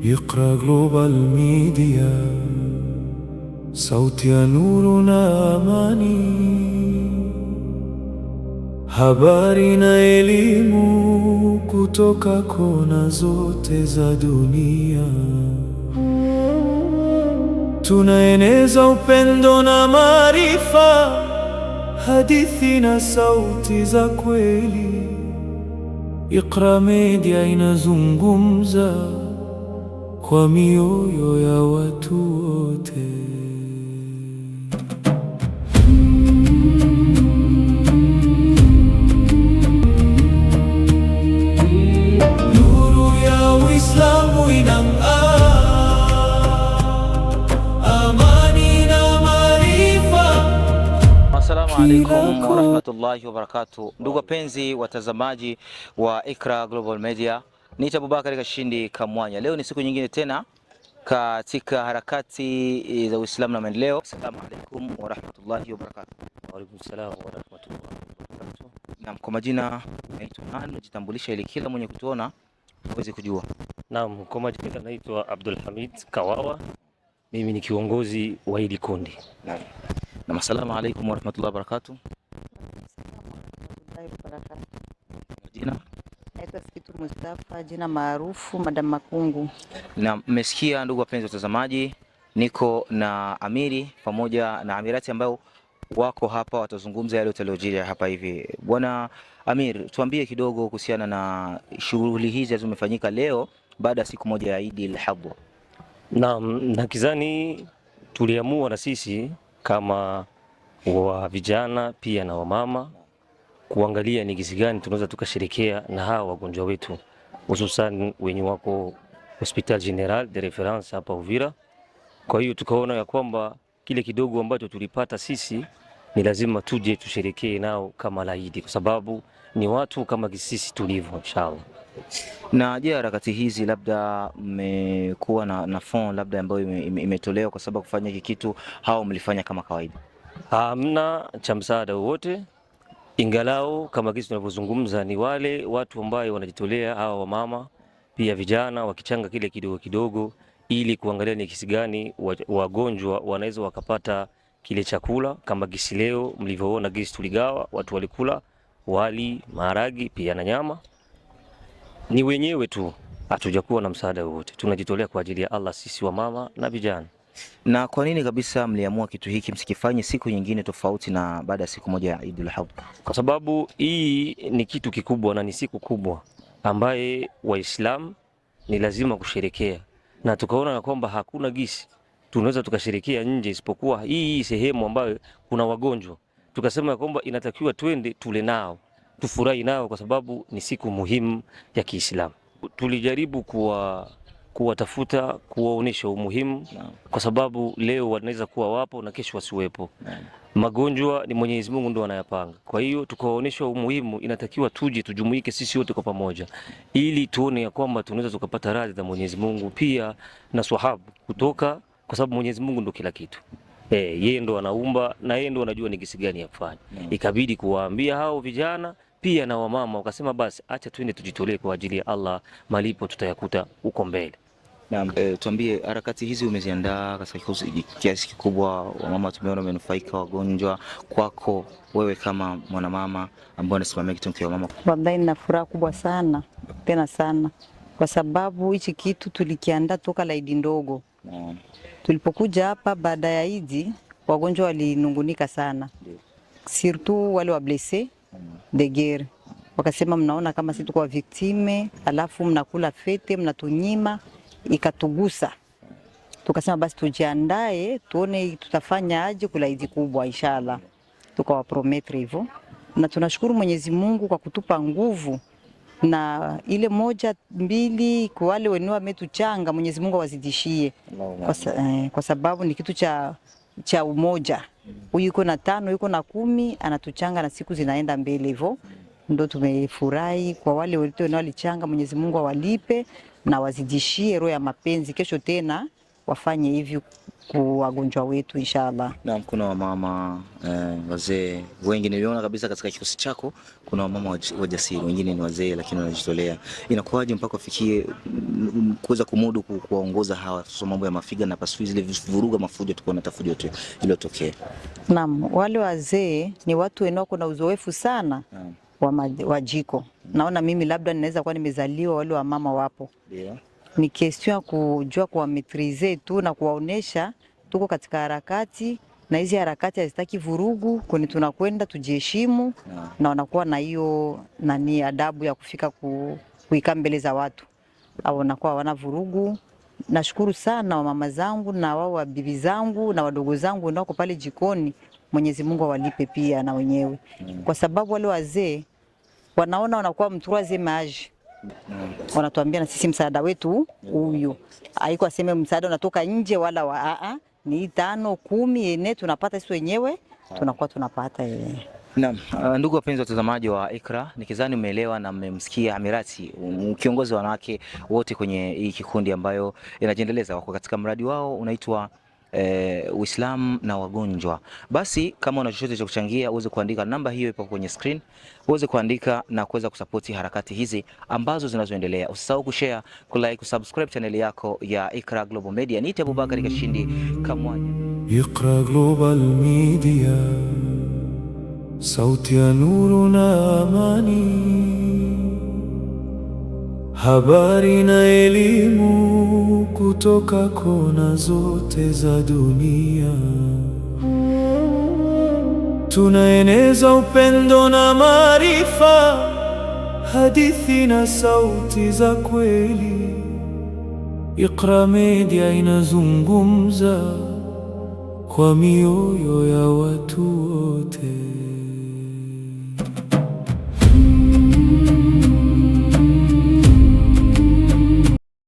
Iqra Global Media, sauti ya nuru na amani. Habari na elimu kutoka kona zote za dunia. Tunaeneza upendo na maarifa, hadithi na sauti za kweli. Iqra Media inazungumza kwa mioyo ya watu wote. Nuru ya Uislamu inang'aa, amani na maarifa. Assalamu alaikum warahmatullahi wabarakatuh. Ndugu wapenzi watazamaji wa Iqra Global Media, ni Abubakar Kashindi Kamwanya. Leo ni siku nyingine tena katika harakati za Uislamu na maendeleo. Assalamu alaikum warahmatullahi wabarakatuh. Wa alaikum salaam warahmatullahi wabarakatuh. Naam, kwa majina naitwa nani? Jitambulisha ili kila mwenye kutuona aweze kujua. Naam, kwa majina naitwa Abdul Hamid Kawawa. Mimi ni kiongozi wa hili kundi. Naam, assalamu alaikum warahmatullahi wabarakatuh. Majina naitwa Sikitu Mustafa, jina maarufu Madam Makungu. Na mmesikia ndugu wapenzi watazamaji, niko na Amiri pamoja na Amirati ambao wako hapa, watazungumza yale yaliyojiri hapa hivi. Bwana Amir, tuambie kidogo kuhusiana na shughuli hizi zimefanyika leo baada ya siku moja ya Eid al-Adha. Naam, nakizani tuliamua na sisi kama wa vijana pia na wamama kuangalia ni jinsi gani tunaweza tukasherekea na hawa wagonjwa wetu, hususan wenye wako Hospital General de Reference hapa Uvira. Kwa hiyo tukaona ya kwamba kile kidogo ambacho tulipata sisi ni lazima tuje tusherekee nao kama laidi, kwa sababu ni watu kama sisi tulivyo inshallah. Na je, harakati hizi labda mmekuwa na fond labda ambayo imetolewa kwa sababu kufanya hiki kitu, hao mlifanya kama kawaida? Hamna cha msaada wowote, ingalao kama kisi tunavyozungumza ni wale watu ambao wanajitolea, hawa wamama pia vijana wakichanga kile kidogo kidogo, ili kuangalia ni kisi gani wagonjwa wanaweza wakapata kile chakula. Kama gisi leo mlivyoona gisi tuligawa, watu walikula wali, maharagi pia na nyama. Ni wenyewe tu, hatujakuwa na msaada wowote, tunajitolea kwa ajili ya Allah sisi wamama na vijana. Na kwa nini kabisa mliamua kitu hiki msikifanye siku nyingine tofauti na baada ya siku moja ya Eid al-Adha? Kwa sababu hii ni kitu kikubwa na ni siku kubwa ambaye Waislamu ni lazima kusherekea, na tukaona na kwamba hakuna gisi tunaweza tukasherekea nje isipokuwa hii sehemu ambayo kuna wagonjwa. Tukasema kwamba inatakiwa twende tule nao, tufurahi nao, kwa sababu ni siku muhimu ya Kiislamu. Tulijaribu kuwatafuta, kuwaonesha umuhimu, kwa sababu leo wanaweza kuwa wapo na kesho wasiwepo. Magonjwa ni Mwenyezi Mungu ndo anayapanga. Kwa hiyo tukawaonesha umuhimu, inatakiwa tuje tujumuike sisi wote kwa pamoja, ili tuone ya kwamba tunaweza tukapata radhi za Mwenyezi Mungu pia na swahabu kutoka, kwa sababu Mwenyezi Mungu ndo kila kitu. Yeye ndo anaumba na yeye ndo anajua ni kisi gani ya kufanya. Ikabidi kuwaambia hao vijana pia na wamama, wakasema basi acha twende tujitolee kwa ajili ya Allah, malipo tutayakuta huko mbele. Naam, tuambie harakati hizi umeziandaa katika kiasi kikubwa, wamama tumeona wamenufaika, wagonjwa. Kwako wewe kama mwanamama ambaye unasimamia kitu kwa mama, Wallahi nina furaha kubwa sana, tena sana, kwa sababu hichi kitu tulikiandaa toka la Eid ndogo. Tulipokuja hapa baada ya Eid, wagonjwa walinungunika sana, surtout wale wa blessé de guerre. Wakasema mnaona kama sisi tuko victime, alafu mnakula fete, mnatunyima, ikatugusa. Tukasema basi tujiandae tuone tutafanya aje kula Eid kubwa inshallah. Tukawaprometre hivyo, na tunashukuru Mwenyezi Mungu kwa kutupa nguvu, na ile moja mbili kwa wale wenyewe wametuchanga, Mwenyezi Mungu awazidishie, kwa sababu ni kitu cha umoja. Huyu yuko na 5, yuko na 10, anatuchanga na siku zinaenda mbele hivyo. Ndio tumefurahi kwa wale wote walichanga, Mwenyezi Mungu awalipe na wazidishie roho ya mapenzi, kesho tena wafanye hivi kwa wagonjwa wetu inshallah. Na kuna wamama wazee wengi niliona kabisa katika kikosi chako, kuna wamama wajasiri, wengine ni wazee lakini wanajitolea. Inakuwaje mpaka ufikie kuweza kumudu kuwaongoza hawa, sio mambo ya mafiga na pasui zile vuruga mafujo tuko na tafujo tu iliyotokea? Naam, wale wazee ni watu wenao kuna uzoefu sana wa jiko. Naona mimi labda ninaweza kuwa nimezaliwa, wale wa mama wapo. Yeah. Ni question ya kujua kuwametrize tu na kuwaonesha tuko katika harakati na hizi harakati hazitaki vurugu, kwani tunakwenda tujiheshimu na wanakuwa na hiyo nani adabu ya kufika kuikaa mbele za watu au wanakuwa wana vurugu. Nashukuru sana wa mama zangu na wao wa bibi zangu na wadogo zangu wako pale jikoni. Mwenyezi Mungu awalipe pia na wenyewe, kwa sababu wale wazee wanaona wanakuwa mturaze maji, wanatuambia na sisi msaada wetu huyu, haiko aseme msaada unatoka nje wala ni 5 10 ene tunapata sisi wenyewe tunakuwa tunapata. Naam, ndugu wapenzi watazamaji wa Iqra, nikizani umeelewa na mmemsikia Amirati, kiongozi wa wanawake wote kwenye hii kikundi ambayo inajiendeleza, wako katika mradi wao unaitwa Uislamu na wagonjwa. Basi kama una chochote cha kuchangia uweze kuandika, namba hiyo ipo kwenye screen, uweze kuandika na kuweza kusapoti harakati hizi ambazo zinazoendelea. Usisahau kushare, kulike, kusubscribe channel yako ya Iqra Global Media. Niite Abubakar Kashindi Kamwanya. Iqra Global Media, sauti ya nuru na amani, habari na elimu kutoka kona zote za dunia. Tunaeneza upendo na maarifa, hadithi na sauti za kweli. Iqra Media inazungumza kwa mioyo ya watu wote.